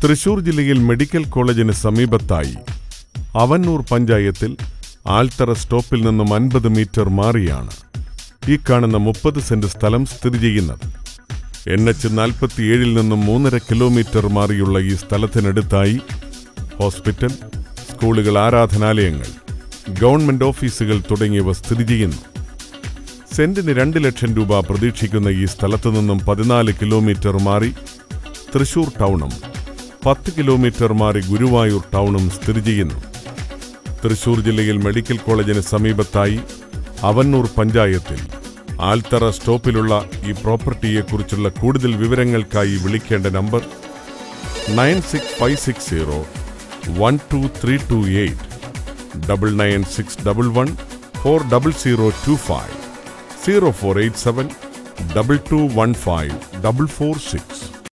തൃശൂർ ജില്ലയിൽ മെഡിക്കൽ കോളേജിന് സമീപത്തായി അവന്നൂർ പഞ്ചായത്തിൽ ആൽത്തറ സ്റ്റോപ്പിൽ നിന്നും 50 മീറ്റർ മാറിയാണ് ഈ കാണുന്ന 30 സെന്റ് സ്ഥലം സ്ഥിതി ചെയ്യുന്നത്. NH-47 നിന്നും 3.5 കിലോമീറ്റർ മാറിയുള്ള ഈ സ്ഥലത്തിനടുത്തായി ഹോസ്പിറ്റൽ, സ്കൂളുകൾ, ആരാധനാലയങ്ങൾ, ഗവൺമെന്റ് ഓഫീസുകൾ തുടങ്ങിയവ സ്ഥിതി ചെയ്യുന്നു. സെന്റിന് 2 ലക്ഷം രൂപ പ്രതീക്ഷിക്കുന്ന ഈ സ്ഥലത്തു നിന്നും 14 കിലോമീറ്റർ മാറി തൃശൂർ ടൗണും 10 കിലോമീറ്റർ മാറി ഗുരുവായൂർ ടൗണും സ്ഥിതി ചെയ്യുന്നു. തൃശൂർ ജില്ലയിൽ മെഡിക്കൽ കോളേജിന് സമീപത്തായി അവന്നൂർ പഞ്ചായത്തിൽ ആൽത്തറ സ്റ്റോപ്പിലുള്ള ഈ പ്രോപ്പർട്ടിയെക്കുറിച്ചുള്ള കൂടുതൽ വിവരങ്ങൾക്കായി വിളിക്കേണ്ട നമ്പർ 96560 12328 99611 40025 0487 2215 446.